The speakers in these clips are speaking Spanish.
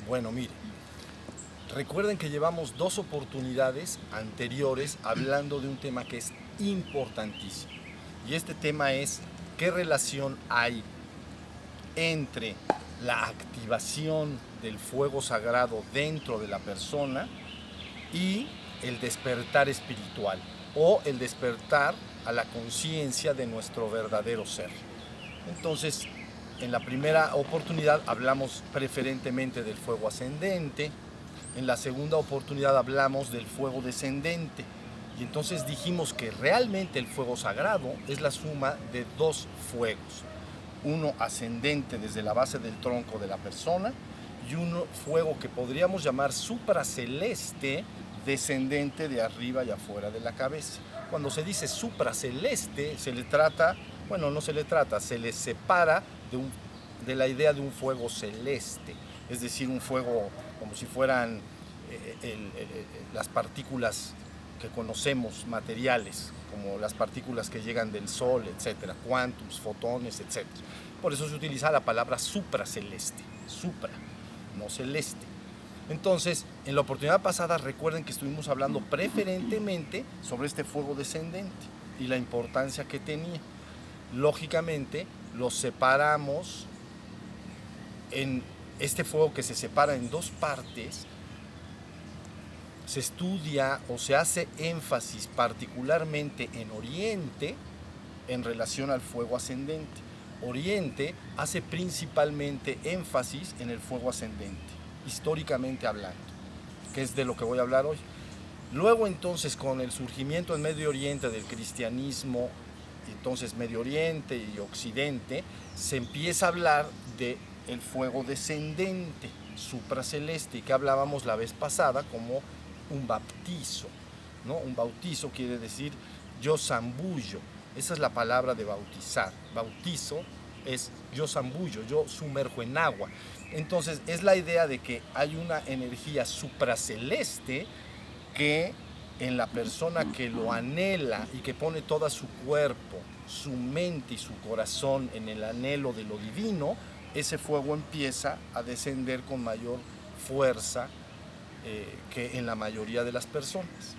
Bueno, mire, recuerden que llevamos 2 oportunidades anteriores hablando de un tema que es importantísimo. Y este tema es qué relación hay entre la activación del fuego sagrado dentro de la persona y el despertar espiritual o el despertar a la conciencia de nuestro verdadero ser. Entonces, en la primera oportunidad hablamos preferentemente del fuego ascendente, en la segunda oportunidad hablamos del fuego descendente. Y entonces dijimos que realmente el fuego sagrado es la suma de 2 fuegos. Uno ascendente desde la base del tronco de la persona y un fuego que podríamos llamar supraceleste descendente de arriba y afuera de la cabeza. Cuando se dice supraceleste, se le trata, bueno, no se le trata, se le separa de la idea de un fuego celeste, es decir, un fuego como si fueran las partículas que conocemos, materiales, como las partículas que llegan del Sol, etcétera, cuántos, fotones, etcétera. Por eso se utiliza la palabra supraceleste, supra, no celeste. Entonces, en la oportunidad pasada, recuerden que estuvimos hablando preferentemente sobre este fuego descendente y la importancia que tenía. Lógicamente, los separamos en este fuego que se separa en 2 partes. Se estudia o se hace énfasis particularmente en Oriente en relación al fuego ascendente. Oriente hace principalmente énfasis en el fuego ascendente, históricamente hablando, que es de lo que voy a hablar hoy. Luego entonces, con el surgimiento en Medio Oriente del cristianismo, entonces Medio Oriente y Occidente, se empieza a hablar del fuego descendente, supraceleste, que hablábamos la vez pasada como un bautizo, ¿no? Un bautizo quiere decir yo zambullo, esa es la palabra de bautizar. Bautizo es yo zambullo, yo sumerjo en agua. Entonces es la idea de que hay una energía supraceleste que en la persona que lo anhela y que pone todo su cuerpo, su mente y su corazón en el anhelo de lo divino, ese fuego empieza a descender con mayor fuerza que en la mayoría de las personas.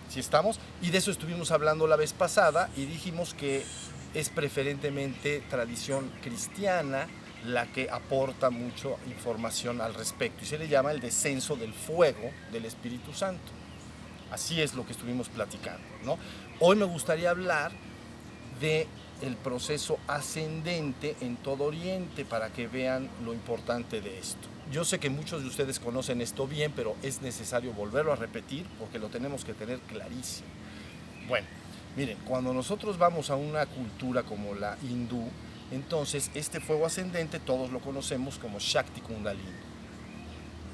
¿Sí estamos? Y de eso estuvimos hablando la vez pasada y dijimos que es preferentemente tradición cristiana la que aporta mucha información al respecto y se le llama el descenso del fuego del Espíritu Santo. Así es lo que estuvimos platicando, ¿no? Hoy me gustaría hablar del proceso ascendente en todo Oriente para que vean lo importante de esto. Yo sé que muchos de ustedes conocen esto bien, pero es necesario volverlo a repetir porque lo tenemos que tener clarísimo. Bueno, miren, cuando nosotros vamos a una cultura como la hindú, entonces este fuego ascendente todos lo conocemos como Shakti Kundalini,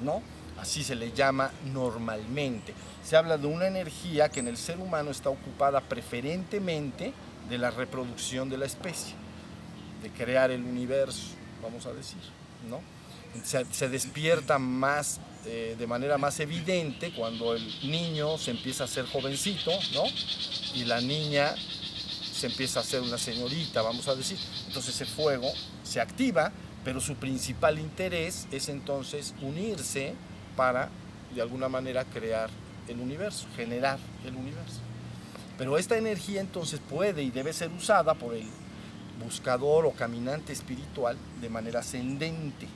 ¿no? Así se le llama normalmente. Se habla de una energía que en el ser humano está ocupada preferentemente de la reproducción de la especie, de crear el universo, vamos a decir, ¿no? Se despierta más, de manera más evidente cuando el niño se empieza a hacer jovencito, ¿no? Y la niña se empieza a hacer una señorita, vamos a decir. Entonces ese fuego se activa, pero su principal interés es entonces unirse para, de alguna manera, crear el universo, generar el universo. Pero esta energía entonces puede y debe ser usada por el buscador o caminante espiritual de manera ascendente.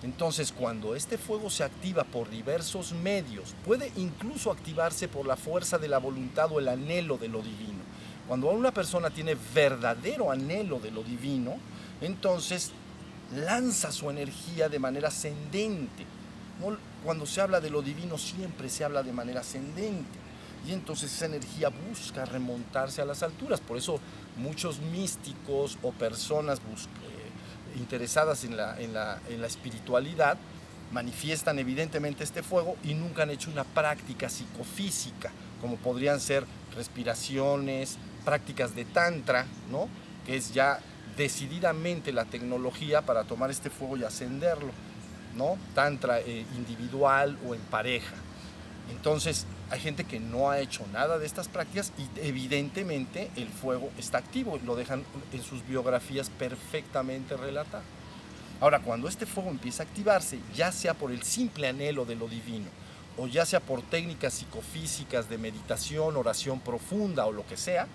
Entonces, cuando este fuego se activa por diversos medios, puede incluso activarse por la fuerza de la voluntad o el anhelo de lo divino. Cuando una persona tiene verdadero anhelo de lo divino, entonces lanza su energía de manera ascendente. Cuando se habla de lo divino siempre se habla de manera ascendente. Y entonces esa energía busca remontarse a las alturas. Por eso muchos místicos o personas interesadas en la espiritualidad manifiestan evidentemente este fuego y nunca han hecho una práctica psicofísica, como podrían ser respiraciones, prácticas de tantra, ¿no? Que es ya decididamente la tecnología para tomar este fuego y ascenderlo, ¿no? Tantra individual o en pareja. Entonces hay gente que no ha hecho nada de estas prácticas y evidentemente el fuego está activo, lo dejan en sus biografías perfectamente relatado. Ahora, cuando este fuego empieza a activarse, ya sea por el simple anhelo de lo divino, o ya sea por técnicas psicofísicas de meditación, oración profunda o lo que sea,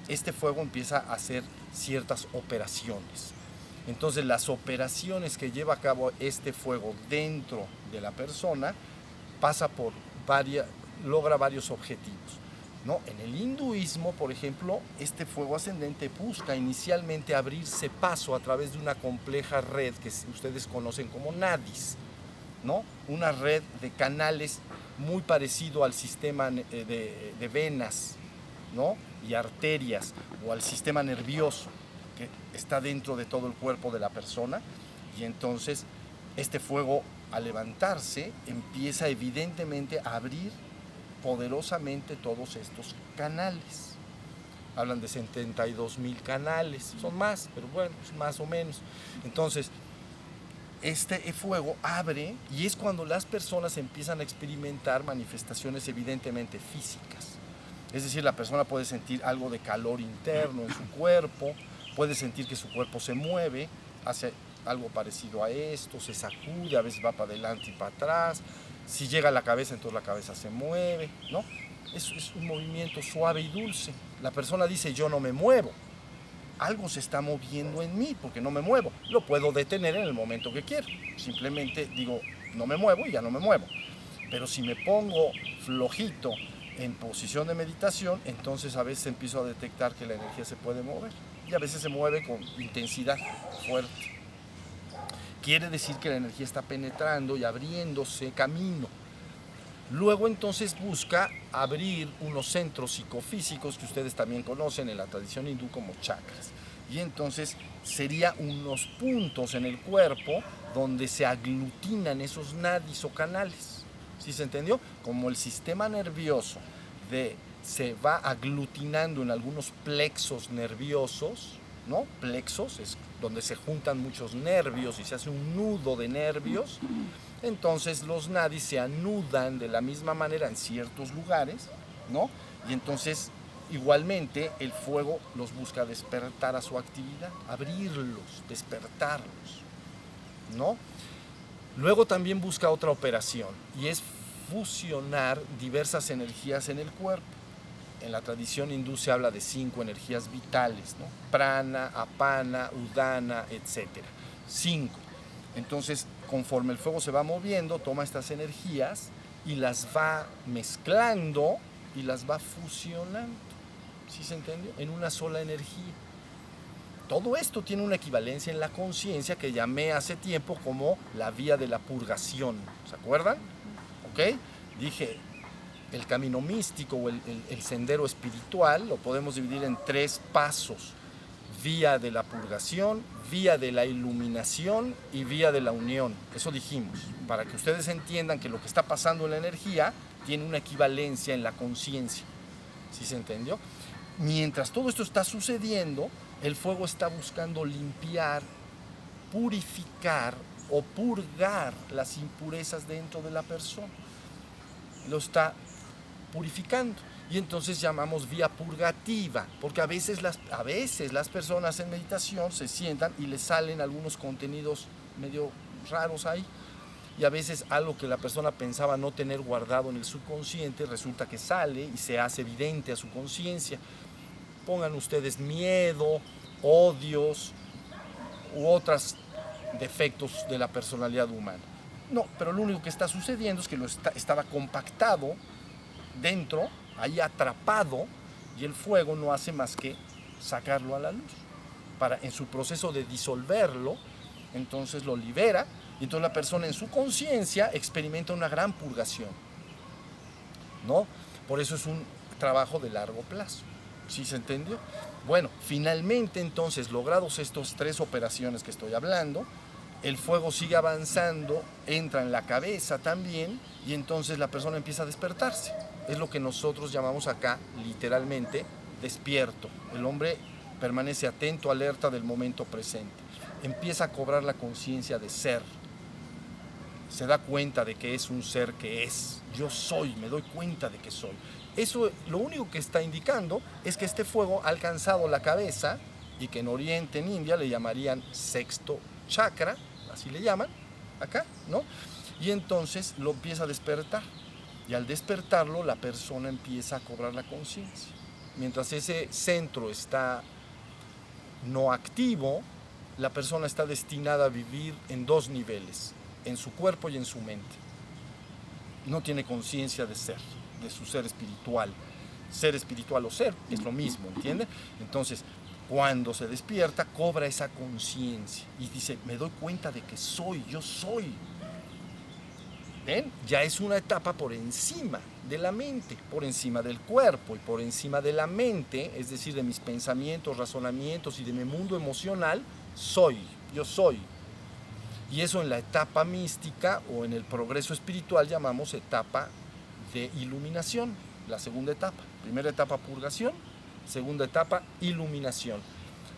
este fuego empieza a hacer ciertas operaciones. Entonces, las operaciones que lleva a cabo este fuego dentro de la persona logra varios objetivos, ¿no? En el hinduismo, por ejemplo, este fuego ascendente busca inicialmente abrirse paso a través de una compleja red que ustedes conocen como nadis, ¿no? Una red de canales muy parecido al sistema de venas, ¿no? Y arterias, o al sistema nervioso que está dentro de todo el cuerpo de la persona. Y entonces este fuego, al levantarse, empieza evidentemente a abrir poderosamente todos estos canales. Hablan de 72,000 canales, son más, pero bueno, pues más o menos. Entonces, este fuego abre, y es cuando las personas empiezan a experimentar manifestaciones evidentemente físicas. Es decir, la persona puede sentir algo de calor interno en su cuerpo, puede sentir que su cuerpo se mueve, hace algo parecido a esto, se sacude, a veces va para adelante y para atrás. Si llega a la cabeza, entonces la cabeza se mueve, ¿no? Es un movimiento suave y dulce. La persona dice, yo no me muevo. Algo se está moviendo en mí porque no me muevo. Lo puedo detener en el momento que quiero. Simplemente digo, no me muevo y ya no me muevo. Pero si me pongo flojito en posición de meditación, entonces a veces empiezo a detectar que la energía se puede mover. Y a veces se mueve con intensidad fuerte. Quiere decir que la energía está penetrando y abriéndose camino. Luego entonces busca abrir unos centros psicofísicos que ustedes también conocen en la tradición hindú como chakras. Y entonces sería unos puntos en el cuerpo donde se aglutinan esos nadis o canales. ¿Sí se entendió? Como el sistema nervioso se va aglutinando en algunos plexos nerviosos, ¿no? Plexos es donde se juntan muchos nervios y se hace un nudo de nervios. Entonces los nadis se anudan de la misma manera en ciertos lugares, ¿no? Y entonces igualmente el fuego los busca despertar a su actividad, abrirlos, despertarlos, ¿no? Luego también busca otra operación, y es fusionar diversas energías en el cuerpo. En la tradición hindú se habla de 5 energías vitales, ¿no? Prana, apana, udana, etc. 5. Entonces, conforme el fuego se va moviendo, toma estas energías y las va mezclando y las va fusionando. ¿Sí se entendió? En una sola energía. Todo esto tiene una equivalencia en la conciencia que llamé hace tiempo como la vía de la purgación. ¿Se acuerdan? ¿Ok? Dije, el camino místico o el sendero espiritual lo podemos dividir en 3 pasos: vía de la purgación, vía de la iluminación y vía de la unión. Eso dijimos, para que ustedes entiendan que lo que está pasando en la energía tiene una equivalencia en la conciencia. ¿Sí se entendió? Mientras todo esto está sucediendo, el fuego está buscando limpiar, purificar o purgar las impurezas dentro de la persona. Lo está purificando. Y entonces llamamos vía purgativa, porque a veces las personas en meditación se sientan y les salen algunos contenidos medio raros ahí, y a veces algo que la persona pensaba no tener guardado en el subconsciente resulta que sale y se hace evidente a su conciencia. Pongan ustedes miedo, odios u otros defectos de la personalidad humana. No, pero lo único que está sucediendo es que estaba compactado dentro, ahí atrapado, y el fuego no hace más que sacarlo a la luz. En su proceso de disolverlo, entonces lo libera, y entonces la persona en su conciencia experimenta una gran purgación, ¿no? Por eso es un trabajo de largo plazo. ¿Sí se entendió? Bueno, finalmente entonces, logrados estas 3 operaciones que estoy hablando, el fuego sigue avanzando, entra en la cabeza también, y entonces la persona empieza a despertarse. Es lo que nosotros llamamos acá, literalmente, despierto. El hombre permanece atento, alerta del momento presente. Empieza a cobrar la conciencia de ser. Se da cuenta de que es un ser que es. Yo soy, me doy cuenta de que soy. Eso lo único que está indicando es que este fuego ha alcanzado la cabeza, y que en Oriente, en India, le llamarían sexto chakra, la así le llaman acá, ¿no? Y entonces lo empieza a despertar. Y al despertarlo, la persona empieza a cobrar la conciencia. Mientras ese centro está no activo, la persona está destinada a vivir en dos niveles, en su cuerpo y en su mente. No tiene conciencia de ser, de su ser espiritual. Ser espiritual o ser es lo mismo, ¿entiende? Entonces, cuando se despierta, cobra esa conciencia y dice, me doy cuenta de que soy, yo soy. ¿Ven? Ya es una etapa por encima de la mente, por encima del cuerpo y por encima de la mente, es decir, de mis pensamientos, razonamientos y de mi mundo emocional, soy, yo soy. Y eso en la etapa mística o en el progreso espiritual llamamos etapa de iluminación, la segunda etapa. Primera etapa, purgación, segunda etapa, iluminación.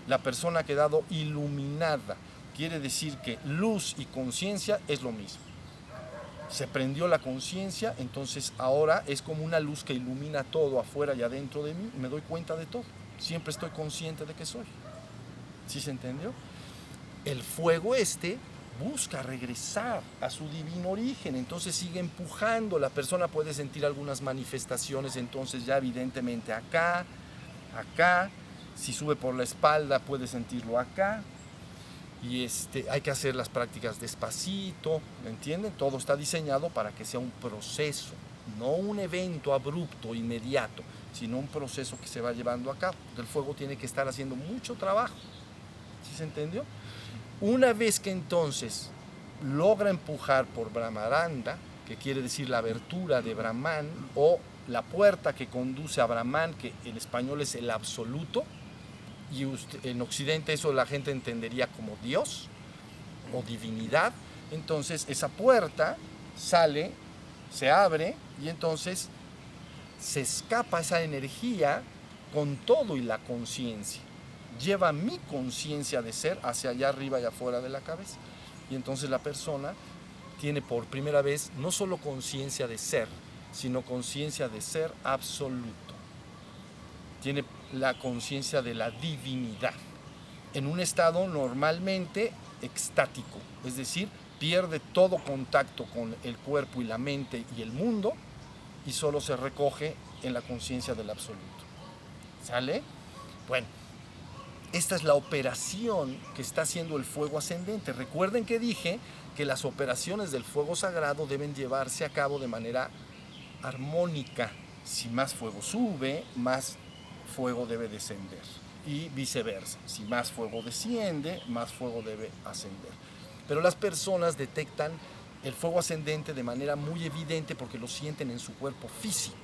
La persona ha quedado iluminada, quiere decir que luz y conciencia es lo mismo. Se prendió la conciencia, entonces ahora es como una luz que ilumina todo afuera y adentro de mí, y me doy cuenta de todo. Siempre estoy consciente de que soy. ¿Sí se entendió? El fuego busca regresar a su divino origen, entonces sigue empujando. La persona puede sentir algunas manifestaciones, entonces ya evidentemente acá, si sube por la espalda puede sentirlo acá. Y hay que hacer las prácticas despacito, ¿me entienden? Todo está diseñado para que sea un proceso, no un evento abrupto, inmediato, sino un proceso que se va llevando a cabo. El fuego tiene que estar haciendo mucho trabajo, ¿sí se entendió? Una vez que entonces logra empujar por Brahmaranda, que quiere decir la abertura de Brahman, o la puerta que conduce a Brahman, que en español es el absoluto, y en Occidente eso la gente entendería como Dios o divinidad. Entonces esa puerta sale, se abre y entonces se escapa esa energía con todo y la conciencia. Lleva mi conciencia de ser hacia allá arriba y afuera de la cabeza. Y entonces la persona tiene por primera vez no solo conciencia de ser, sino conciencia de ser absoluto. Tiene la conciencia de la divinidad, en un estado normalmente extático, es decir, pierde todo contacto con el cuerpo y la mente y el mundo y solo se recoge en la conciencia del absoluto. ¿Sale? Bueno, esta es la operación que está haciendo el fuego ascendente. Recuerden que dije que las operaciones del fuego sagrado deben llevarse a cabo de manera armónica. Si más fuego sube, más fuego debe descender y viceversa. Si más fuego desciende, más fuego debe ascender. Pero las personas detectan el fuego ascendente de manera muy evidente porque lo sienten en su cuerpo físico.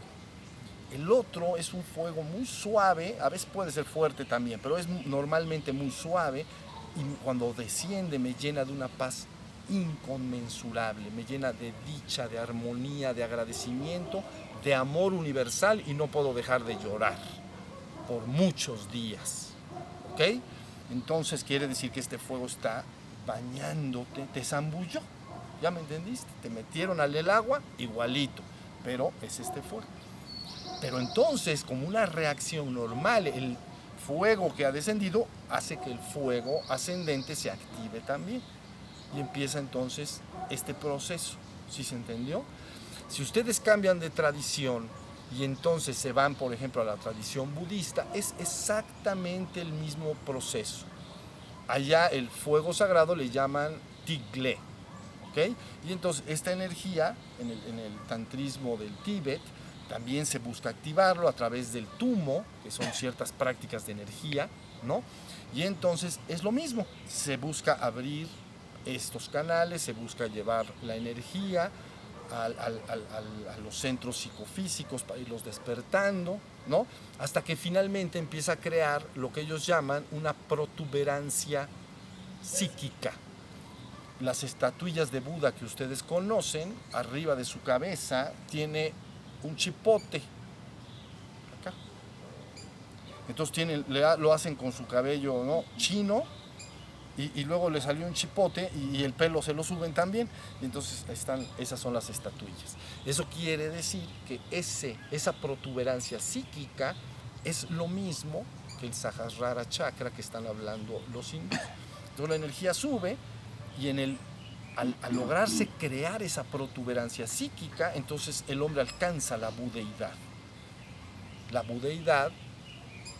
El otro es un fuego muy suave, a veces puede ser fuerte también, pero es normalmente muy suave y cuando desciende me llena de una paz inconmensurable, me llena de dicha, de armonía, de agradecimiento, de amor universal y no puedo dejar de llorar por muchos días, ¿ok? Entonces quiere decir que este fuego está bañándote, te zambulló, ¿ya me entendiste? Te metieron al agua igualito, pero es este fuego. Pero entonces, como una reacción normal, el fuego que ha descendido hace que el fuego ascendente se active también y empieza entonces este proceso, ¿sí se entendió? Si ustedes cambian de tradición y entonces se van, por ejemplo, a la tradición budista, es exactamente el mismo proceso. Allá el fuego sagrado le llaman Tigle, ¿ok? Y entonces esta energía, en el tantrismo del Tíbet, también se busca activarlo a través del tumo, que son ciertas prácticas de energía, ¿no? Y entonces es lo mismo, se busca abrir estos canales, se busca llevar la energía a los centros psicofísicos para irlos despertando, ¿no? Hasta que finalmente empieza a crear lo que ellos llaman una protuberancia psíquica. Las estatuillas de Buda que ustedes conocen, arriba de su cabeza tiene un chipote, acá. Entonces lo hacen con su cabello, ¿no?, chino, y luego le salió un chipote y el pelo se lo suben también, y entonces esas son las estatuillas. Eso quiere decir que esa protuberancia psíquica es lo mismo que el Sahasrara chakra que están hablando los hindúes. Entonces la energía sube Y al lograrse crear esa protuberancia psíquica, entonces el hombre alcanza la budeidad. La budeidad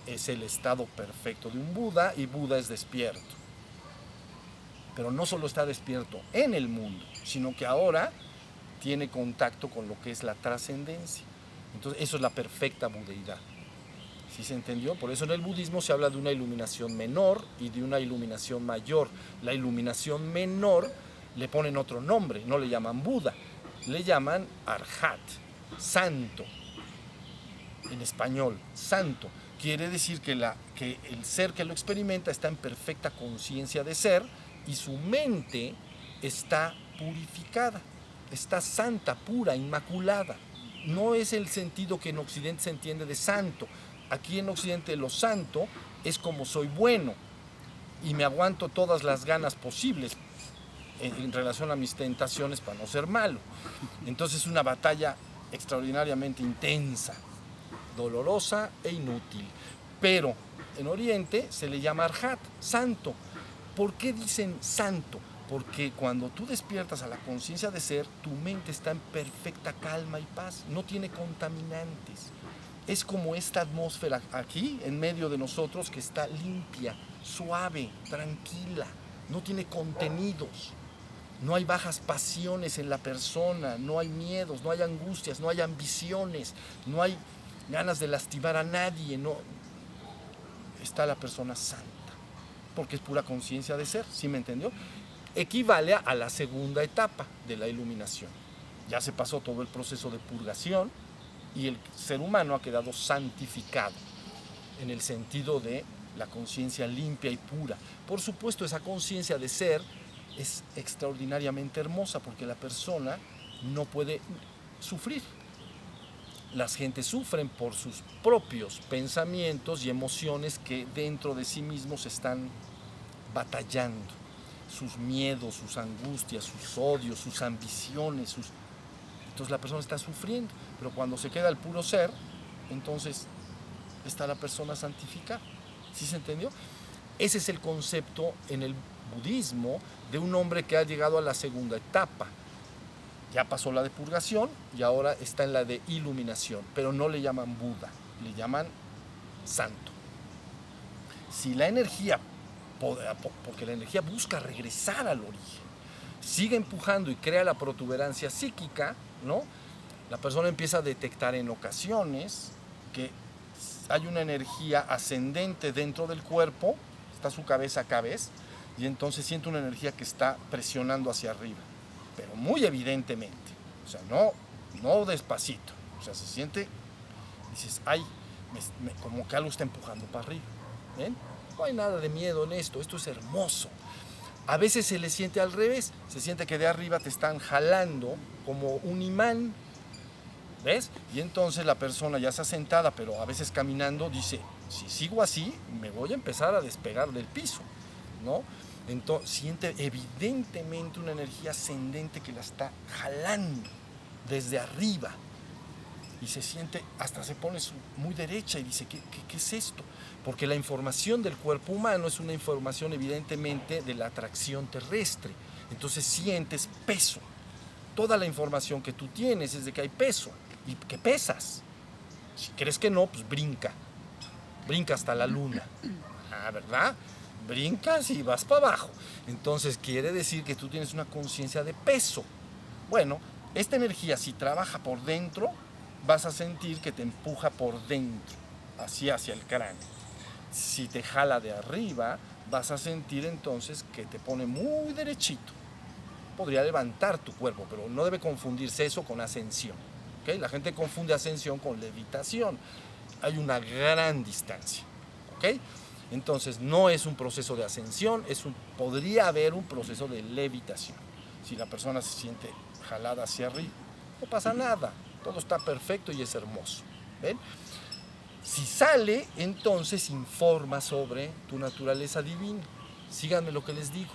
es el estado perfecto de un Buda, y Buda es despierto. Pero no solo está despierto en el mundo, sino que ahora tiene contacto con lo que es la trascendencia. Entonces eso es la perfecta budeidad. ¿Sí se entendió? Por eso en el budismo se habla de una iluminación menor y de una iluminación mayor. La iluminación menor le ponen otro nombre, no le llaman Buda, le llaman Arhat, santo. En español, santo. Quiere decir que el ser que lo experimenta está en perfecta conciencia de ser, y su mente está purificada, está santa, pura, inmaculada. No es el sentido que en Occidente se entiende de santo. Aquí en Occidente lo santo es como soy bueno y me aguanto todas las ganas posibles en relación a mis tentaciones para no ser malo. Entonces es una batalla extraordinariamente intensa, dolorosa e inútil. Pero en Oriente se le llama Arhat, santo. ¿Por qué dicen santo? Porque cuando tú despiertas a la conciencia de ser, tu mente está en perfecta calma y paz, no tiene contaminantes. Es como esta atmósfera aquí, en medio de nosotros, que está limpia, suave, tranquila, no tiene contenidos. No hay bajas pasiones en la persona, no hay miedos, no hay angustias, no hay ambiciones, no hay ganas de lastimar a nadie, no. Está la persona santa, porque es pura conciencia de ser, ¿sí me entendió? Equivale a la segunda etapa de la iluminación. Ya se pasó todo el proceso de purgación y el ser humano ha quedado santificado en el sentido de la conciencia limpia y pura. Por supuesto, esa conciencia de ser es extraordinariamente hermosa porque la persona no puede sufrir. Las gentes sufren por sus propios pensamientos y emociones que dentro de sí mismos están batallando. Sus miedos, sus angustias, sus odios, sus ambiciones. Entonces la persona está sufriendo, pero cuando se queda el puro ser, entonces está la persona santificada. ¿Sí se entendió? Ese es el concepto en el budismo de un hombre que ha llegado a la segunda etapa. Ya pasó la de purgación y ahora está en la de iluminación, pero no le llaman Buda, le llaman santo. Si la energía, porque la energía busca regresar al origen, sigue empujando y crea la protuberancia psíquica, ¿no? La persona empieza a detectar en ocasiones que hay una energía ascendente dentro del cuerpo, está su cabeza acá, ¿ves? Y entonces siente una energía que está presionando hacia arriba, pero muy evidentemente, o sea, no despacito, o sea, se siente, dices, ay, como que algo está empujando para arriba, ¿ven? No hay nada de miedo en esto es hermoso. A veces se le siente al revés, se siente que de arriba te están jalando como un imán, ¿ves? Y entonces la persona ya está sentada, pero a veces caminando, dice, si sigo así, me voy a empezar a despegar del piso, ¿no? Entonces siente evidentemente una energía ascendente que la está jalando desde arriba. Y se siente, hasta se pone muy derecha y dice, ¿qué es esto? Porque la información del cuerpo humano es una información evidentemente de la atracción terrestre. Entonces sientes peso. Toda la información que tú tienes es de que hay peso y que pesas. Si crees que no, pues brinca hasta la luna. Ah, ¿verdad? Brincas y vas para abajo. Entonces quiere decir que tú tienes una conciencia de peso. Bueno, esta energía si trabaja por dentro, vas a sentir que te empuja por dentro, hacia el cráneo. Si te jala de arriba, vas a sentir entonces que te pone muy derechito. Podría levantar tu cuerpo, pero no debe confundirse eso con ascensión. ¿Okay? La gente confunde ascensión con levitación. Hay una gran distancia. ¿Okay? Entonces no es un proceso de ascensión, podría haber un proceso de levitación. Si la persona se siente jalada hacia arriba, no pasa nada, todo está perfecto y es hermoso. ¿Ven? Si sale, entonces informa sobre tu naturaleza divina. Síganme lo que les digo.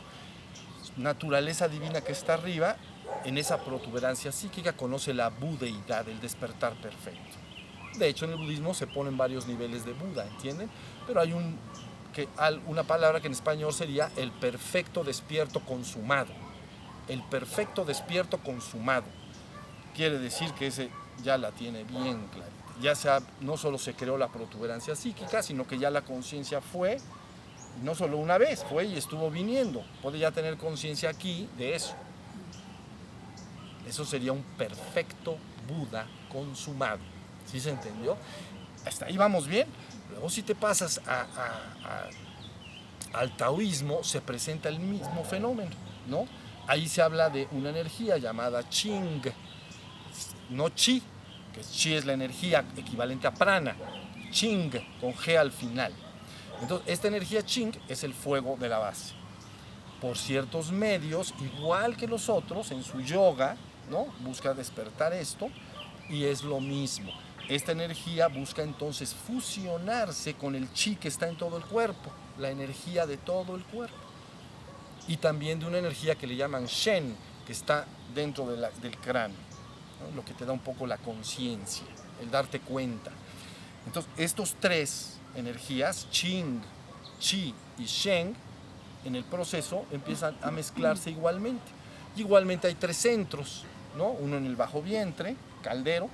Naturaleza divina que está arriba, en esa protuberancia psíquica conoce la budeidad, el despertar perfecto. De hecho, en el budismo se ponen varios niveles de Buda, ¿entienden? Pero hay un una palabra que en español sería el perfecto despierto consumado. El perfecto despierto consumado. Quiere decir que ese ya la tiene bien clarita. No solo se creó la protuberancia psíquica, sino que ya la conciencia fue, no solo una vez, fue y estuvo viniendo. Puede ya tener conciencia aquí de eso. Eso sería un perfecto Buda consumado. ¿Sí se entendió? Hasta ahí vamos bien. Luego si te pasas al taoísmo, se presenta el mismo fenómeno, ¿no? Ahí se habla de una energía llamada Qing, no Chi, que Chi es la energía equivalente a prana, Qing, con G al final. Entonces, esta energía Qing es el fuego de la base. Por ciertos medios, igual que los otros, en su yoga, ¿no? Busca despertar esto, y es lo mismo. Esta energía busca entonces fusionarse con el chi que está en todo el cuerpo, la energía de todo el cuerpo. Y también de una energía que le llaman Shen, que está dentro del cráneo, ¿no? Lo que te da un poco la conciencia, el darte cuenta. Entonces, estos tres energías, Qing, Chi y Shen, en el proceso empiezan a mezclarse igualmente. Igualmente hay tres centros, ¿no? Uno en el bajo vientre, caldero,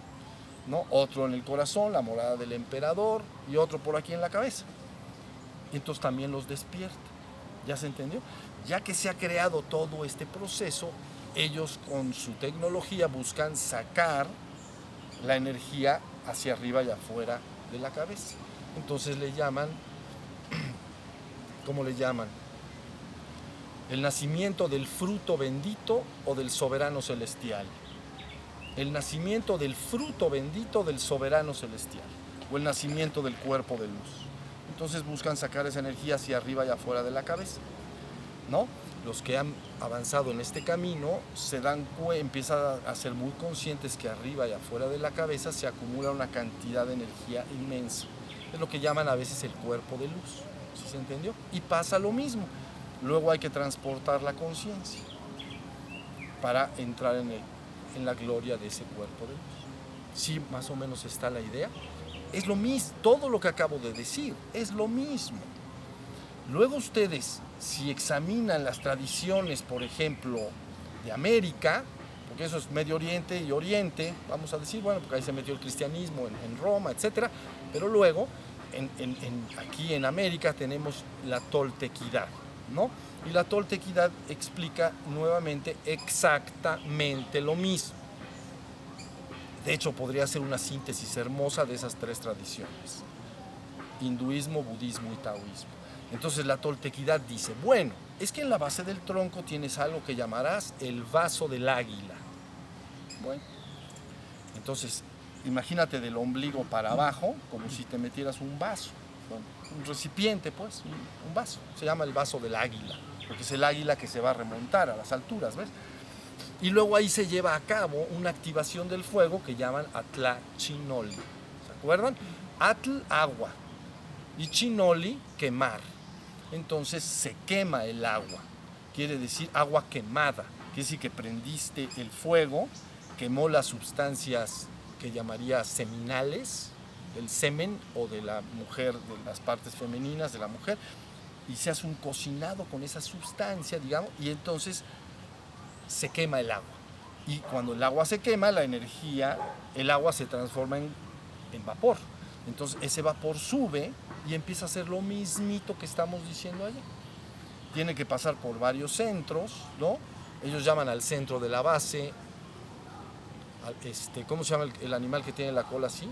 ¿no? Otro en el corazón, la morada del emperador, y otro por aquí en la cabeza. Y entonces también los despierta. ¿Ya se entendió? Ya que se ha creado todo este proceso, ellos con su tecnología buscan sacar la energía hacia arriba y afuera de la cabeza. Entonces le llaman, ¿cómo le llaman? El nacimiento del fruto bendito o del soberano celestial. El nacimiento del fruto bendito del soberano celestial, o el nacimiento del cuerpo de luz. Entonces buscan sacar esa energía hacia arriba y afuera de la cabeza, ¿no? Los que han avanzado en este camino empiezan a ser muy conscientes que arriba y afuera de la cabeza se acumula una cantidad de energía inmensa. Es lo que llaman a veces el cuerpo de luz, ¿sí se entendió? Y pasa lo mismo. Luego hay que transportar la conciencia para entrar en la gloria de ese cuerpo de luz. Sí, más o menos está la idea. Es lo mismo, todo lo que acabo de decir, es lo mismo. Luego ustedes, si examinan las tradiciones, por ejemplo, de América, porque eso es Medio Oriente y Oriente, vamos a decir, bueno, porque ahí se metió el cristianismo en Roma, etc. Pero luego, aquí en América tenemos la toltequidad, ¿no? Y la toltequidad explica nuevamente exactamente lo mismo. De hecho, podría ser una síntesis hermosa de esas tres tradiciones: hinduismo, budismo y taoísmo. Entonces la toltequidad dice, bueno, es que en la base del tronco tienes algo que llamarás el vaso del águila. Bueno, entonces imagínate del ombligo para abajo, como si te metieras un vaso, ¿no? Un recipiente, pues, un vaso. Se llama el vaso del águila, porque es el águila que se va a remontar a las alturas, ¿ves? Y luego ahí se lleva a cabo una activación del fuego que llaman Atlachinoli. ¿Se acuerdan? Atl, agua, y Chinoli, quemar. Entonces se quema el agua, quiere decir agua quemada, quiere decir que prendiste el fuego, quemó las sustancias que llamaría seminales, del semen o de la mujer, de las partes femeninas de la mujer, y se hace un cocinado con esa sustancia, digamos, y entonces se quema el agua. Y cuando el agua se quema, la energía, el agua se transforma en vapor. Entonces ese vapor sube y empieza a hacer lo mismito que estamos diciendo allá. Tiene que pasar por varios centros, ¿no? Ellos llaman al centro de la base, ¿cómo se llama el animal que tiene la cola así?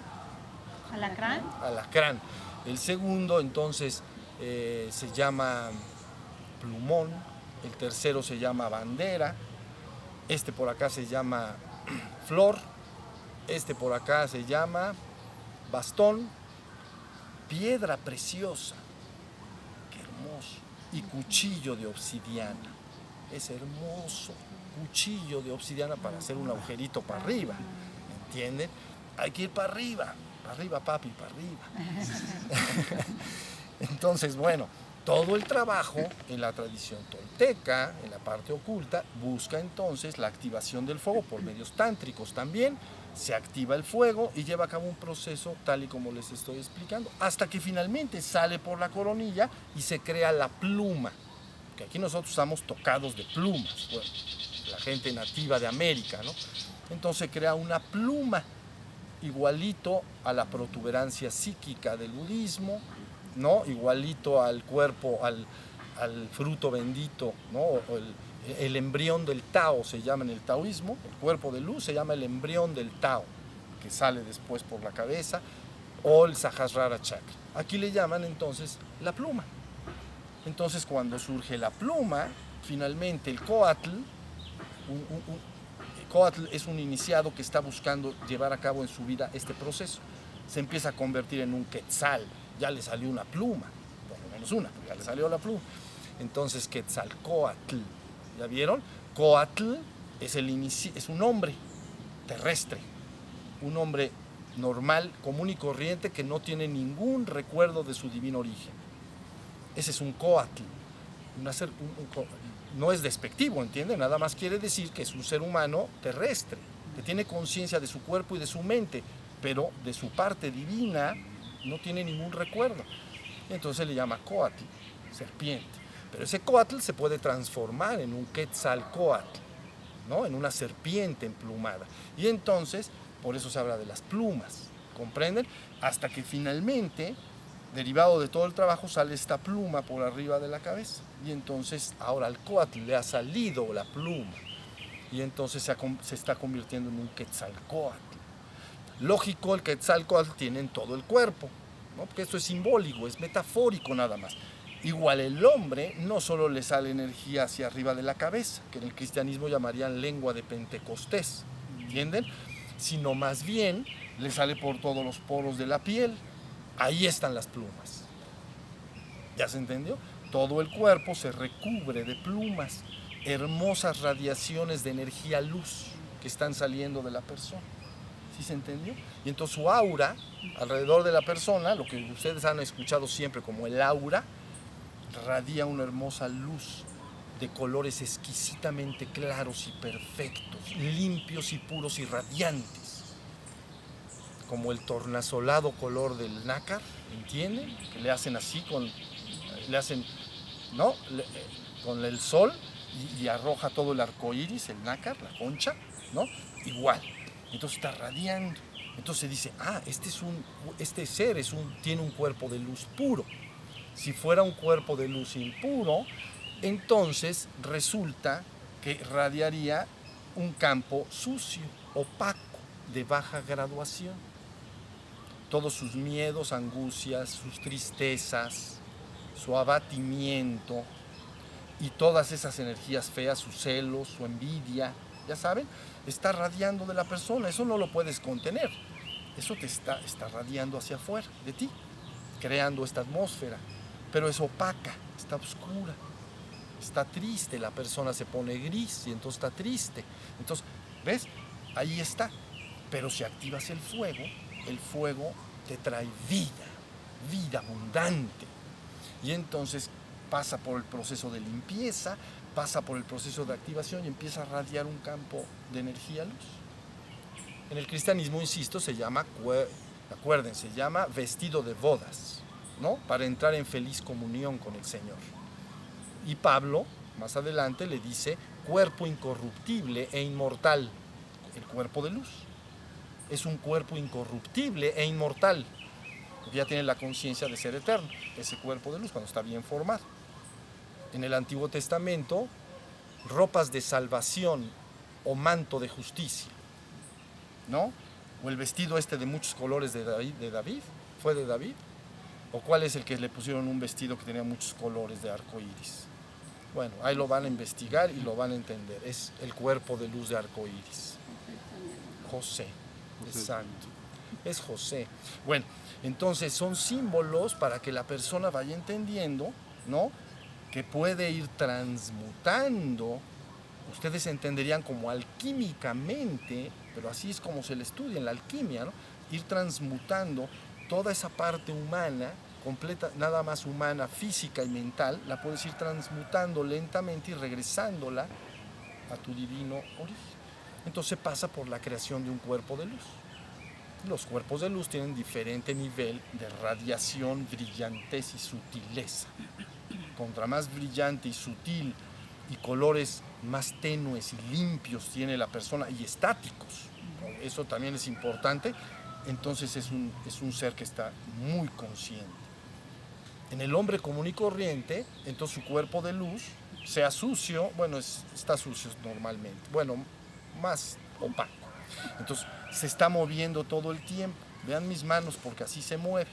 ¿Alacrán? Alacrán. El segundo, entonces, se llama plumón. El tercero se llama bandera. Este por acá se llama flor. Este por acá se llama bastón. Piedra preciosa. Qué hermoso. Y cuchillo de obsidiana. Es hermoso. Cuchillo de obsidiana para hacer un agujerito para arriba. ¿Entienden? Hay que ir para arriba. Para arriba, papi, para arriba. Entonces, bueno, todo el trabajo en la tradición tolteca, en la parte oculta, busca entonces la activación del fuego por medios tántricos también, se activa el fuego y lleva a cabo un proceso tal y como les estoy explicando, hasta que finalmente sale por la coronilla y se crea la pluma, que aquí nosotros estamos tocados de plumas, bueno, la gente nativa de América, ¿no? Entonces se crea una pluma igualito a la protuberancia psíquica del budismo, ¿no? Igualito al cuerpo, al fruto bendito, ¿no? El embrión del Tao se llama en el taoísmo, el cuerpo de luz se llama el embrión del Tao, que sale después por la cabeza, o el Sahasrara Chakra. Aquí le llaman entonces la pluma. Entonces cuando surge la pluma, finalmente el Coatl, Coatl es un iniciado que está buscando llevar a cabo en su vida este proceso. Se empieza a convertir en un Quetzal, ya le salió una pluma, por lo menos una, pero ya le salió la pluma. Entonces Quetzalcóatl, ¿ya vieron? Coatl es un hombre terrestre, un hombre normal, común y corriente que no tiene ningún recuerdo de su divino origen. Ese es un Coatl. No es despectivo, ¿entienden? Nada más quiere decir que es un ser humano terrestre, que tiene conciencia de su cuerpo y de su mente, pero de su parte divina no tiene ningún recuerdo. Entonces se le llama Coatl, serpiente. Pero ese Coatl se puede transformar en un Quetzalcóatl, ¿no? En una serpiente emplumada. Y entonces, por eso se habla de las plumas, ¿comprenden? Hasta que finalmente, derivado de todo el trabajo, sale esta pluma por arriba de la cabeza. Y entonces ahora al Coatl le ha salido la pluma. Y entonces se está convirtiendo en un Quetzalcóatl. Lógico, el Quetzalcóatl tiene en todo el cuerpo, ¿no? Porque esto es simbólico, es metafórico nada más. Igual el hombre no solo le sale energía hacia arriba de la cabeza, que en el cristianismo llamarían lengua de Pentecostés, ¿entienden? Sino más bien le sale por todos los poros de la piel. Ahí están las plumas. ¿Ya se entendió? Todo el cuerpo se recubre de plumas, hermosas radiaciones de energía luz que están saliendo de la persona. ¿Sí se entendió? Y entonces su aura alrededor de la persona, lo que ustedes han escuchado siempre como el aura, radia una hermosa luz de colores exquisitamente claros y perfectos, limpios y puros y radiantes, como el tornasolado color del nácar, ¿entienden? Que le hacen así ¿no? Con el sol y arroja todo el arco iris, el nácar, la concha, ¿no? Igual. Entonces está radiando. Entonces se dice, este ser tiene un cuerpo de luz puro. Si fuera un cuerpo de luz impuro, entonces resulta que radiaría un campo sucio, opaco, de baja graduación. Todos sus miedos, angustias, sus tristezas, su abatimiento y todas esas energías feas, sus celos, su envidia, ya saben, está radiando de la persona. Eso no lo puedes contener. Eso te está radiando hacia afuera de ti, creando esta atmósfera. Pero es opaca, está oscura, está triste, la persona se pone gris y entonces está triste. Entonces, ¿ves? Ahí está. Pero si activas el fuego te trae vida abundante. Y entonces pasa por el proceso de limpieza, pasa por el proceso de activación y empieza a radiar un campo de energía luz. En el cristianismo, insisto, se llama vestido de bodas, ¿no? Para entrar en feliz comunión con el Señor. Y Pablo, más adelante, le dice cuerpo incorruptible e inmortal. El cuerpo de luz es un cuerpo incorruptible e inmortal, porque ya tiene la conciencia de ser eterno, ese cuerpo de luz, cuando está bien formado. En el Antiguo Testamento, ropas de salvación o manto de justicia, ¿no? O el vestido de muchos colores de David, ¿fue de David? ¿O cuál es el que le pusieron un vestido que tenía muchos colores de arco iris? Bueno, ahí lo van a investigar y lo van a entender. Es el cuerpo de luz de arco iris. José, exacto. Es José. Bueno, entonces son símbolos para que la persona vaya entendiendo, ¿no? Que puede ir transmutando. Ustedes entenderían como alquímicamente, pero así es como se le estudia en la alquimia, ¿no? Ir transmutando toda esa parte humana, completa, nada más humana, física y mental, la puedes ir transmutando lentamente y regresándola a tu divino origen. entonces pasa por la creación de un cuerpo de luz. Los cuerpos de luz tienen diferente nivel de radiación, brillantez y sutileza. Contra más brillante y sutil y colores más tenues y limpios tiene la persona y estáticos, eso también es importante, entonces es un ser que está muy consciente. En el hombre común y corriente, entonces su cuerpo de luz, sea sucio, bueno, está sucio normalmente, bueno, más opaco. Entonces se está moviendo todo el tiempo. Vean mis manos porque así se mueve.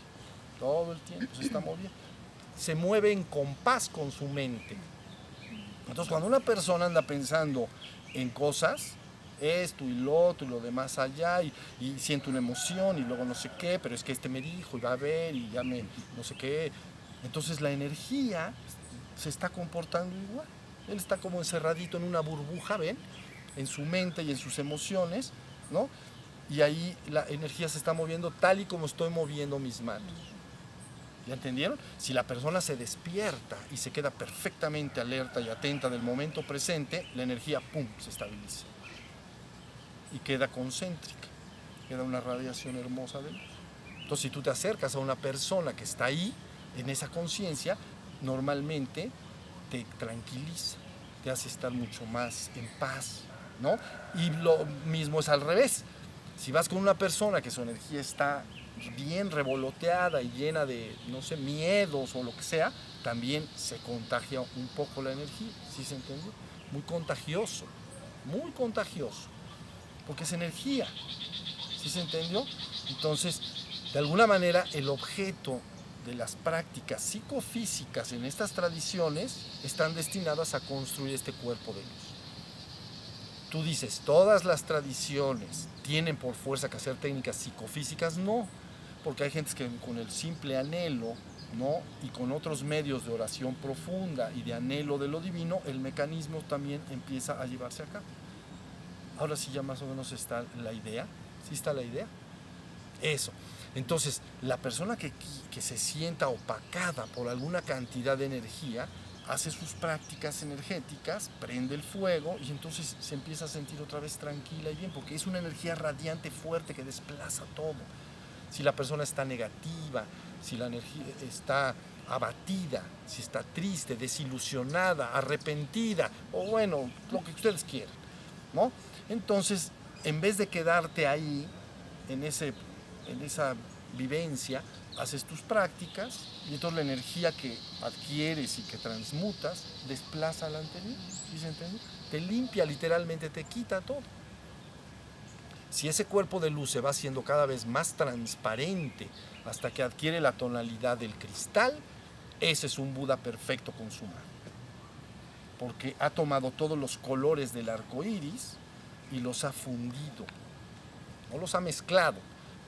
Todo el tiempo se está moviendo. Se mueve en compás con su mente. Entonces cuando una persona anda pensando en cosas, esto y lo otro y lo demás allá, y siento una emoción y luego no sé qué, pero es que este me dijo y va a ver y ya me no sé qué. Entonces la energía se está comportando igual. Él está como encerradito en una burbuja, ¿ven? En su mente y en sus emociones, ¿no? Y ahí la energía se está moviendo tal y como estoy moviendo mis manos. ¿Ya entendieron? Si la persona se despierta y se queda perfectamente alerta y atenta del momento presente, la energía, ¡pum!, se estabiliza. Y queda concéntrica. Queda una radiación hermosa de luz. Entonces, si tú te acercas a una persona que está ahí, en esa conciencia, normalmente te tranquiliza, te hace estar mucho más en paz, ¿no? Y lo mismo es al revés. Si vas con una persona que su energía está bien revoloteada y llena de, no sé, miedos o lo que sea, también se contagia un poco la energía, ¿sí se entiende? Muy contagioso, porque es energía, ¿sí se entendió? Entonces, de alguna manera, el objeto de las prácticas psicofísicas en estas tradiciones están destinadas a construir este cuerpo de luz. Tú dices, todas las tradiciones tienen por fuerza que hacer técnicas psicofísicas, no, porque hay gente que con el simple anhelo, ¿no? Y con otros medios de oración profunda y de anhelo de lo divino, el mecanismo también empieza a llevarse a cabo. Ahora sí ya más o menos está la idea, ¿sí está la idea? Eso. Entonces, la persona que se sienta opacada por alguna cantidad de energía, hace sus prácticas energéticas, prende el fuego y entonces se empieza a sentir otra vez tranquila y bien, porque es una energía radiante fuerte que desplaza todo. Si la persona está negativa, si la energía está abatida, si está triste, desilusionada, arrepentida, o bueno, lo que ustedes quieran, ¿no? Entonces, en vez de quedarte ahí, en esa vivencia, haces tus prácticas y entonces la energía que adquieres y que transmutas desplaza la anterior, ¿sí se entiende? Te limpia literalmente, te quita todo. Si ese cuerpo de luz se va haciendo cada vez más transparente hasta que adquiere la tonalidad del cristal, ese es un Buda perfecto con su mano, porque ha tomado todos los colores del arco iris y los ha fundido, no los ha mezclado.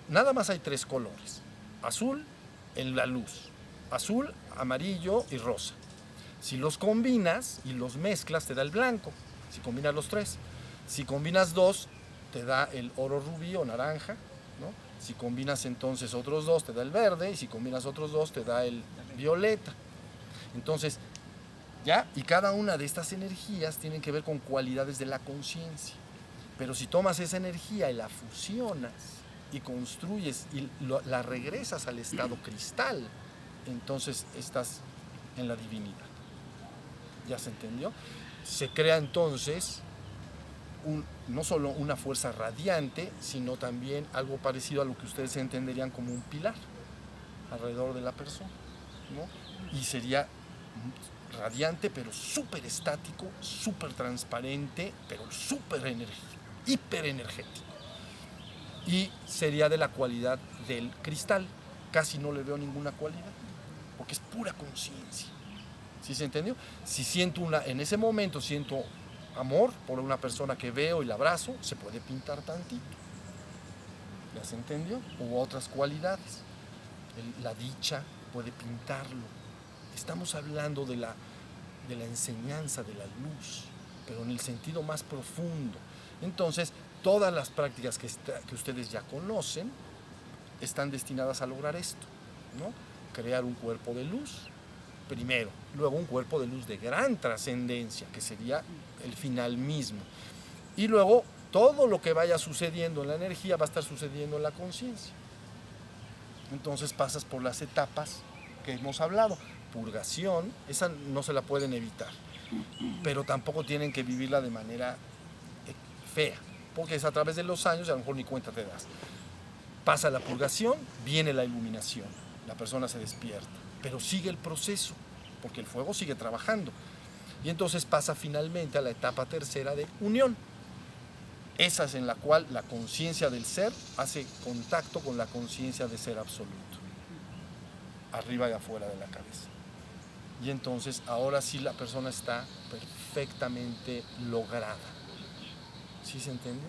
Nada más hay 3 colores: azul en la luz, azul, amarillo y rosa. Si los combinas y los mezclas te da el blanco, si combinas los 3. Si combinas 2 te da el oro rubí o naranja, ¿no? Si combinas entonces otros 2 te da el verde, y si combinas otros 2 te da el violeta. Entonces, ¿ya? Y cada una de estas energías tienen que ver con cualidades de la conciencia. Pero si tomas esa energía y la fusionas y construyes y la regresas al estado cristal, entonces estás en la divinidad. ¿Ya se entendió? Se crea entonces no solo una fuerza radiante, sino también algo parecido a lo que ustedes entenderían como un pilar alrededor de la persona, ¿no? Y sería radiante, pero súper estático, súper transparente, pero súper energía, hiperenergético. Y sería de la cualidad del cristal. Casi no le veo ninguna cualidad, porque es pura conciencia. ¿Sí se entendió? Si siento en ese momento siento amor por una persona que veo y la abrazo, se puede pintar tantito. ¿Ya se entendió? U otras cualidades. La dicha puede pintarlo. Estamos hablando de la enseñanza de la luz, pero en el sentido más profundo. Entonces, todas las prácticas que ustedes ya conocen están destinadas a lograr esto, ¿no? Crear un cuerpo de luz, primero, luego un cuerpo de luz de gran trascendencia, que sería el final mismo, y luego todo lo que vaya sucediendo en la energía va a estar sucediendo en la conciencia. Entonces pasas por las etapas que hemos hablado. Purgación, esa no se la pueden evitar, pero tampoco tienen que vivirla de manera fea, porque es a través de los años y a lo mejor ni cuenta te das. Pasa la purgación, viene la iluminación, la persona se despierta, pero sigue el proceso, porque el fuego sigue trabajando. Y entonces pasa finalmente a la etapa tercera de unión. Esa es en la cual la conciencia del ser hace contacto con la conciencia de ser absoluto, arriba y afuera de la cabeza. Y entonces ahora sí la persona está perfectamente lograda. ¿Sí se entiende?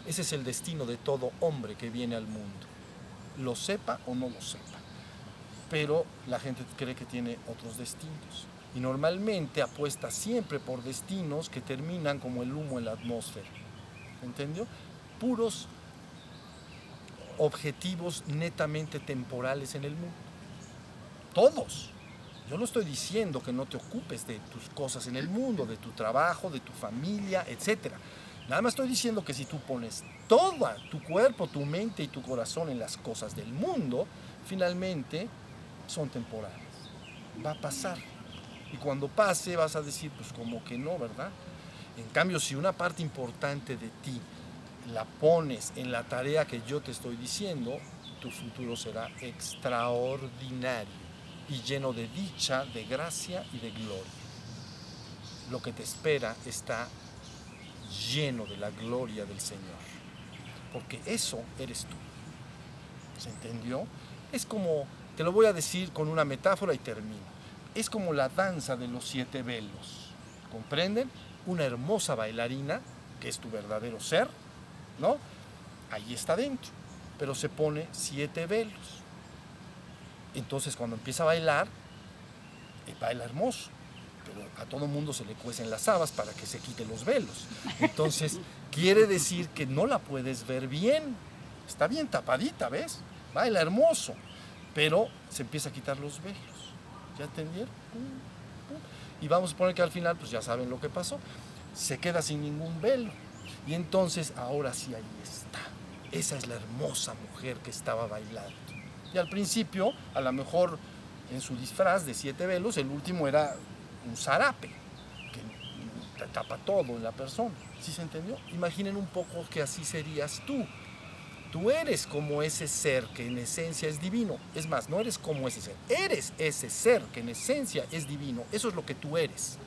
Ese es el destino de todo hombre que viene al mundo, lo sepa o no lo sepa. Pero la gente cree que tiene otros destinos. Y normalmente apuesta siempre por destinos que terminan como el humo en la atmósfera. ¿Entendió? Puros objetivos netamente temporales en el mundo. Todos. Yo no estoy diciendo que no te ocupes de tus cosas en el mundo, de tu trabajo, de tu familia, etc. Nada más estoy diciendo que si tú pones todo tu cuerpo, tu mente y tu corazón en las cosas del mundo, finalmente son temporales. Va a pasar. Y cuando pase vas a decir, pues como que no, ¿verdad? En cambio, si una parte importante de ti la pones en la tarea que yo te estoy diciendo, tu futuro será extraordinario y lleno de dicha, de gracia y de gloria. Lo que te espera está lleno de la gloria del Señor, porque eso eres tú. ¿Se entendió? Es como, te lo voy a decir con una metáfora y termino. Es como la danza de los 7 velos. ¿Comprenden? Una hermosa bailarina, que es tu verdadero ser, ¿no? Ahí está dentro, pero se pone 7 velos. Entonces cuando empieza a bailar, baila hermoso, pero a todo mundo se le cuecen las habas para que se quite los velos. Entonces quiere decir que no la puedes ver bien. Está bien tapadita, ¿ves? Baila hermoso, pero se empieza a quitar los velos. ¿Ya entendieron? Y vamos a poner que al final, pues ya saben lo que pasó. Se queda sin ningún velo. Y entonces, ahora sí, ahí está. Esa es la hermosa mujer que estaba bailando. Y al principio, a lo mejor en su disfraz de 7 velos, el último era un zarape, que te tapa todo en la persona. ¿Sí se entendió? Imaginen un poco que así serías tú. Tú eres como ese ser que en esencia es divino. Es más, no eres como ese ser. Eres ese ser que en esencia es divino. Eso es lo que tú eres.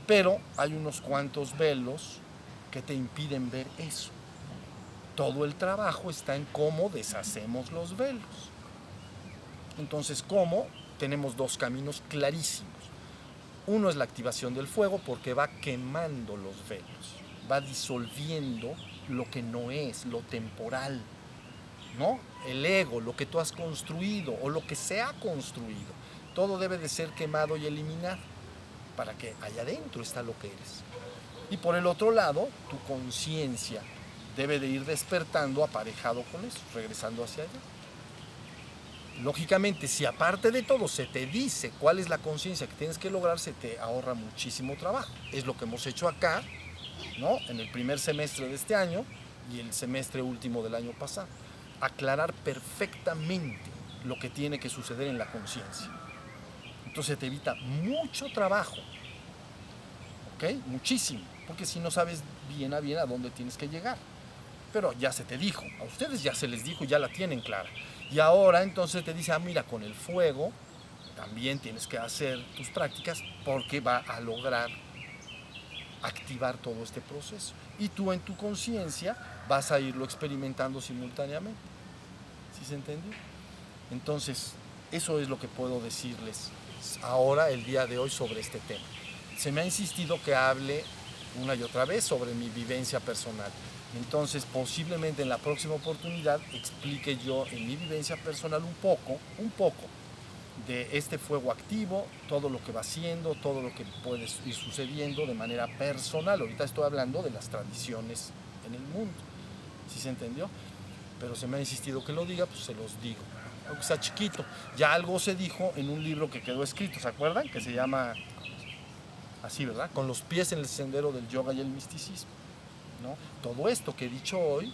Pero hay unos cuantos velos que te impiden ver eso. Todo el trabajo está en cómo deshacemos los velos. Entonces, ¿cómo? Tenemos 2 caminos clarísimos. Uno es la activación del fuego, porque va quemando los velos, va disolviendo lo que no es, lo temporal, ¿no? El ego, lo que tú has construido o lo que se ha construido. Todo debe de ser quemado y eliminado para que allá adentro está lo que eres. Y por el otro lado, tu conciencia debe de ir despertando aparejado con eso, regresando hacia allá. Lógicamente, si aparte de todo se te dice cuál es la conciencia que tienes que lograr, se te ahorra muchísimo trabajo. Es lo que hemos hecho acá, ¿no? En el primer semestre de este año y el semestre último del año pasado. Aclarar perfectamente lo que tiene que suceder en la conciencia. Entonces te evita mucho trabajo, ¿ok? Muchísimo, porque si no sabes bien a dónde tienes que llegar. Pero ya se te dijo, a ustedes ya se les dijo, ya la tienen clara. Y ahora entonces te dice, mira, con el fuego también tienes que hacer tus prácticas porque va a lograr activar todo este proceso. Y tú en tu conciencia vas a irlo experimentando simultáneamente. ¿Sí se entendió? Entonces, eso es lo que puedo decirles ahora, el día de hoy, sobre este tema. Se me ha insistido que hable una y otra vez sobre mi vivencia personal. Entonces, posiblemente en la próxima oportunidad explique yo en mi vivencia personal un poco de este fuego activo, todo lo que va haciendo, todo lo que puede ir sucediendo de manera personal. Ahorita estoy hablando de las tradiciones en el mundo. ¿Sí se entendió? Pero se me ha insistido que lo diga, pues se los digo. Aunque sea chiquito. Ya algo se dijo en un libro que quedó escrito, ¿se acuerdan? Que se llama así, ¿verdad? Con los pies en el sendero del yoga y el misticismo, ¿no? Todo esto que he dicho hoy,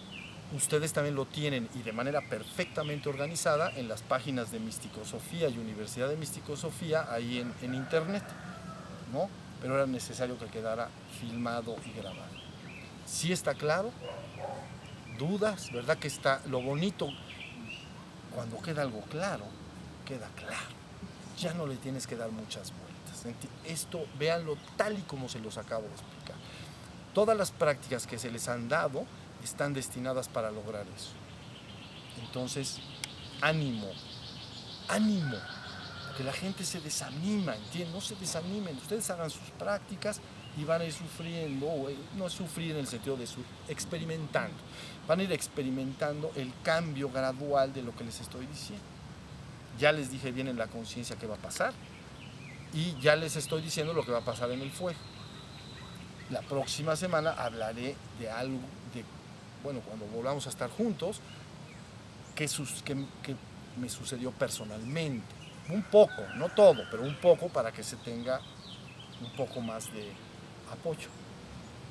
ustedes también lo tienen y de manera perfectamente organizada en las páginas de Místico-Sofía y Universidad de Místico-Sofía ahí en internet, ¿no? Pero era necesario que quedara filmado y grabado. ¿Sí está claro? ¿Dudas? ¿Verdad que está lo bonito? Cuando queda algo claro, queda claro. Ya no le tienes que dar muchas vueltas. Esto, véanlo tal y como se los acabo de explicar. Todas las prácticas que se les han dado están destinadas para lograr eso. Entonces, ánimo, ánimo, porque la gente se desanima, ¿entienden? No se desanimen, ustedes hagan sus prácticas y van a ir sufriendo, no sufrir en el sentido de experimentando, van a ir experimentando el cambio gradual de lo que les estoy diciendo. Ya les dije bien en la conciencia qué va a pasar y ya les estoy diciendo lo que va a pasar en el fuego. La próxima semana hablaré de algo, cuando volvamos a estar juntos, que me sucedió personalmente. Un poco, no todo, pero un poco para que se tenga un poco más de apoyo.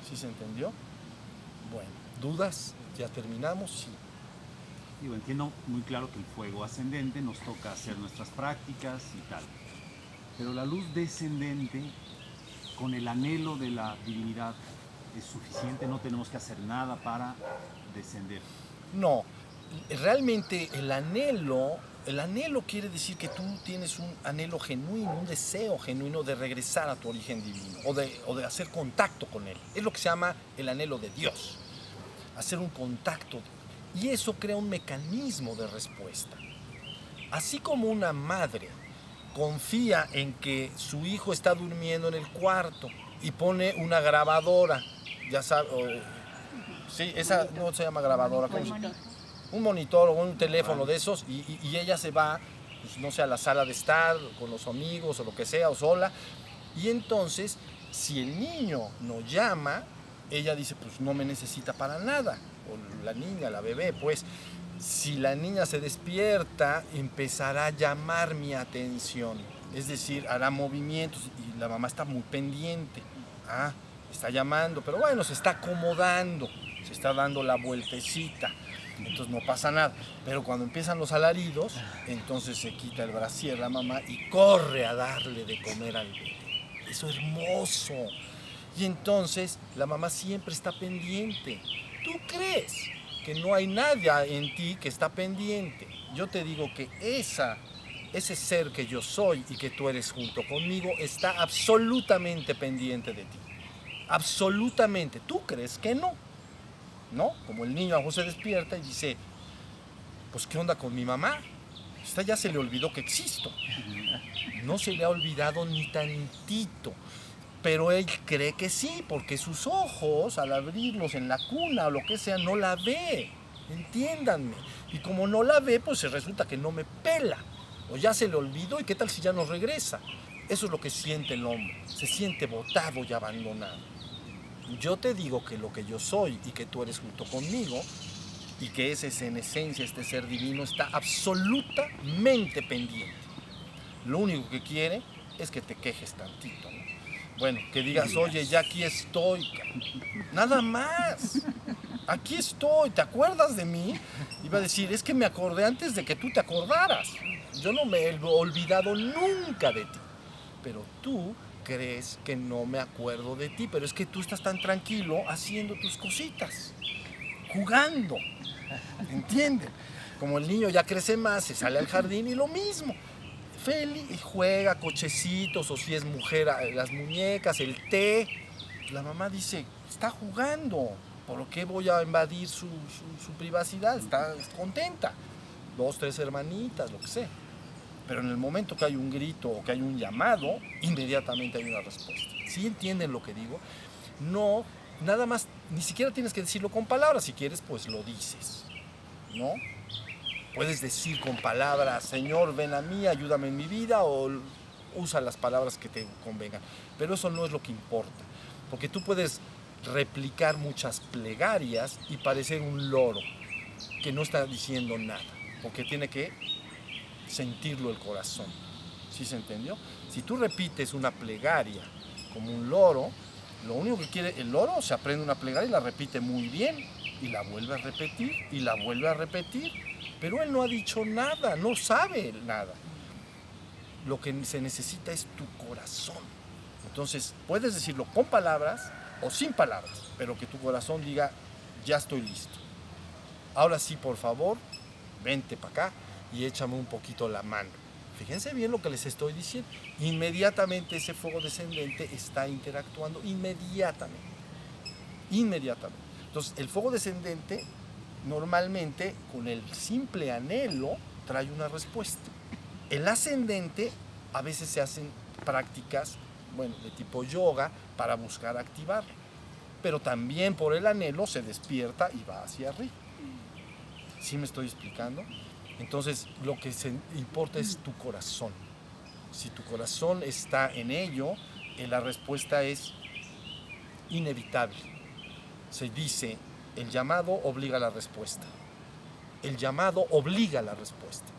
¿Sí se entendió? Bueno, ¿dudas? ¿Ya terminamos? Sí. Digo, entiendo muy claro que el fuego ascendente nos toca hacer nuestras prácticas y tal. Pero la luz descendente, con el anhelo de la divinidad, ¿es suficiente? ¿No tenemos que hacer nada para descender? No, realmente el anhelo quiere decir que tú tienes un anhelo genuino, un deseo genuino de regresar a tu origen divino o de hacer contacto con él. Es lo que se llama el anhelo de Dios, hacer un contacto. Y eso crea un mecanismo de respuesta. Así como una madre confía en que su hijo está durmiendo en el cuarto y pone una grabadora, ya sabe, sí, esa no se llama grabadora, un monitor o un teléfono de esos y ella se va, pues, no sé, a la sala de estar con los amigos o lo que sea, o sola, y entonces si el niño no llama, ella dice, pues no me necesita para nada, o la niña, la bebé, pues si la niña se despierta, empezará a llamar mi atención, es decir, hará movimientos y la mamá está muy pendiente. Está llamando, pero bueno, se está acomodando, se está dando la vueltecita, entonces no pasa nada. Pero cuando empiezan los alaridos, entonces se quita el brasier la mamá y corre a darle de comer al bebé. Eso es hermoso. Y entonces la mamá siempre está pendiente. ¿Tú crees que no hay nadie en ti que está pendiente? Yo te digo que ese ser que yo soy y que tú eres junto conmigo está absolutamente pendiente de ti. Absolutamente. ¿Tú crees que no? ¿No? Como el niño a veces se despierta y dice, pues ¿qué onda con mi mamá? Esta ya se le olvidó que existo. No se le ha olvidado ni tantito. Pero él cree que sí, porque sus ojos, al abrirlos en la cuna o lo que sea, no la ve. Entiéndanme. Y como no la ve, pues resulta que no me pela. O ya se le olvidó, ¿y qué tal si ya no regresa? Eso es lo que siente el hombre. Se siente botado y abandonado. Yo te digo que lo que yo soy y que tú eres junto conmigo, y que ese es en esencia este ser divino, está absolutamente pendiente. Lo único que quiere es que te quejes tantito, ¿no? Bueno, que digas, oye, ya aquí estoy. Nada más. Aquí estoy, ¿te acuerdas de mí? Iba a decir, es que me acordé antes de que tú te acordaras. Yo no me he olvidado nunca de ti. Pero tú crees que no me acuerdo de ti, pero es que tú estás tan tranquilo haciendo tus cositas, jugando, ¿entienden? Como el niño ya crece más, se sale al jardín y lo mismo. Feliz, y juega cochecitos, o si es mujer, las muñecas, el té. La mamá dice, está jugando, ¿por qué voy a invadir su privacidad? Está contenta. 2, 3 hermanitas, lo que sea. Pero en el momento que hay un grito o que hay un llamado, inmediatamente hay una respuesta. ¿Sí entienden lo que digo? No, nada más, ni siquiera tienes que decirlo con palabras. Si quieres, pues lo dices, ¿no? Puedes decir con palabras, Señor, ven a mí, ayúdame en mi vida, o usa las palabras que te convengan. Pero eso no es lo que importa, porque tú puedes replicar muchas plegarias y parecer un loro que no está diciendo nada, porque tiene que sentirlo el corazón. ¿Sí se entendió? Si tú repites una plegaria como un loro, Lo único que quiere el loro, se aprende una plegaria y la repite muy bien, y la vuelve a repetir, y la vuelve a repetir, pero él no ha dicho nada, no sabe nada. Lo que se necesita es tu corazón. Entonces, puedes decirlo con palabras o sin palabras, pero que tu corazón diga, ya estoy listo. Ahora sí, por favor, vente para acá y échame un poquito la mano. Fíjense bien lo que les estoy diciendo. Inmediatamente ese fuego descendente está interactuando, inmediatamente. Entonces, el fuego descendente normalmente con el simple anhelo trae una respuesta. El ascendente, a veces se hacen prácticas, de tipo yoga para buscar activarlo, pero también por el anhelo se despierta y va hacia arriba. ¿Sí me estoy explicando? Entonces, lo que importa es tu corazón. Si tu corazón está en ello, la respuesta es inevitable. Se dice, el llamado obliga a la respuesta. El llamado obliga a la respuesta.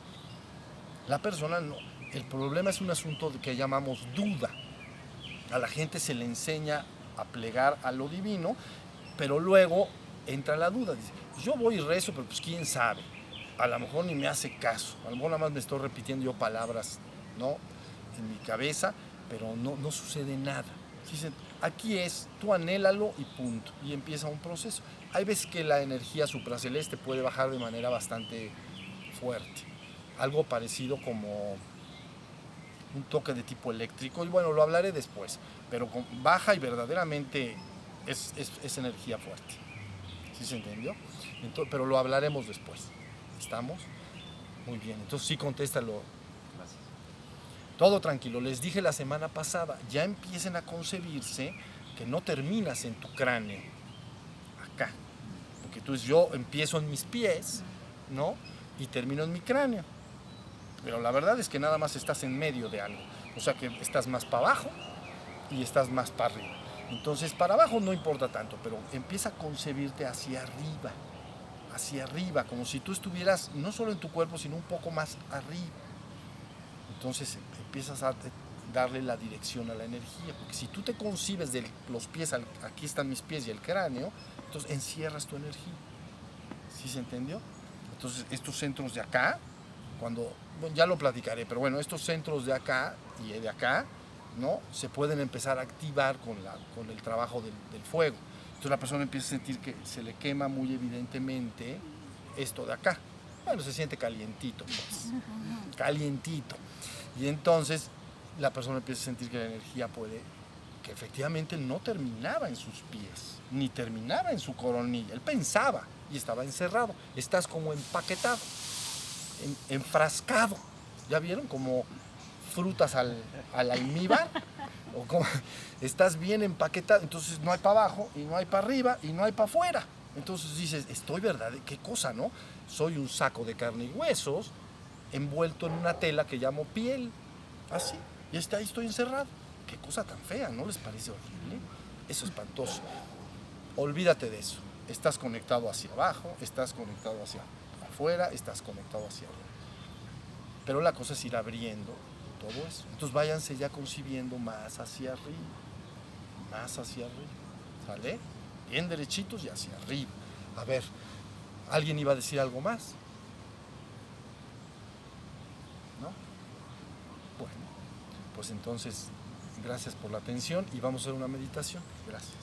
La persona no. El problema es un asunto que llamamos duda. A la gente se le enseña a plegar a lo divino, pero luego entra la duda. Dice, yo voy y rezo, pero pues quién sabe. A lo mejor ni me hace caso. A lo mejor nada más me estoy repitiendo yo palabras, ¿no?, en mi cabeza, pero no sucede nada. Dicen, aquí es, tú anhélalo y punto. Y empieza un proceso. Hay veces que la energía supraceleste puede bajar de manera bastante fuerte. Algo parecido como un toque de tipo eléctrico, y bueno, lo hablaré después, pero baja y verdaderamente es energía fuerte. ¿Sí se entendió? Entonces, pero lo hablaremos después. ¿Estamos? Muy bien, entonces sí, contéstalo. Gracias. Todo tranquilo, les dije la semana pasada, ya empiecen a concebirse que no terminas en tu cráneo, acá, porque entonces yo empiezo en mis pies, ¿no?, y termino en mi cráneo. Pero la verdad es que nada más estás en medio de algo. O sea que estás más para abajo y estás más para arriba. Entonces para abajo no importa tanto, pero empieza a concebirte hacia arriba, como si tú estuvieras no solo en tu cuerpo, sino un poco más arriba. Entonces empiezas a darle la dirección a la energía, porque si tú te concibes de los pies, aquí están mis pies y el cráneo, entonces encierras tu energía. ¿Sí se entendió? Entonces estos centros de acá, ya lo platicaré, pero bueno, estos centros de acá y de acá, ¿no?, se pueden empezar a activar con el trabajo del fuego. Entonces la persona empieza a sentir que se le quema muy evidentemente esto de acá. Bueno, se siente calientito, pues, calientito. Y entonces la persona empieza a sentir que la energía que efectivamente no terminaba en sus pies, ni terminaba en su coronilla. Él pensaba y estaba encerrado. Estás como empaquetado, enfrascado. ¿Ya vieron? Como frutas al almíbar. O como, estás bien empaquetado, entonces no hay para abajo, y no hay para arriba, y no hay para afuera. Entonces dices, estoy verdad, qué cosa, ¿no? Soy un saco de carne y huesos, envuelto en una tela que llamo piel. Así. Y ahí estoy encerrado. Qué cosa tan fea, ¿no les parece horrible? Eso es espantoso. Olvídate de eso. Estás conectado hacia abajo, estás conectado hacia afuera, estás conectado hacia arriba. Pero la cosa es ir abriendo todo eso. Entonces váyanse ya concibiendo más hacia arriba. Más hacia arriba. ¿Sale? Bien derechitos y hacia arriba. A ver, ¿alguien iba a decir algo más? ¿No? Bueno, pues entonces, gracias por la atención y vamos a hacer una meditación. Gracias.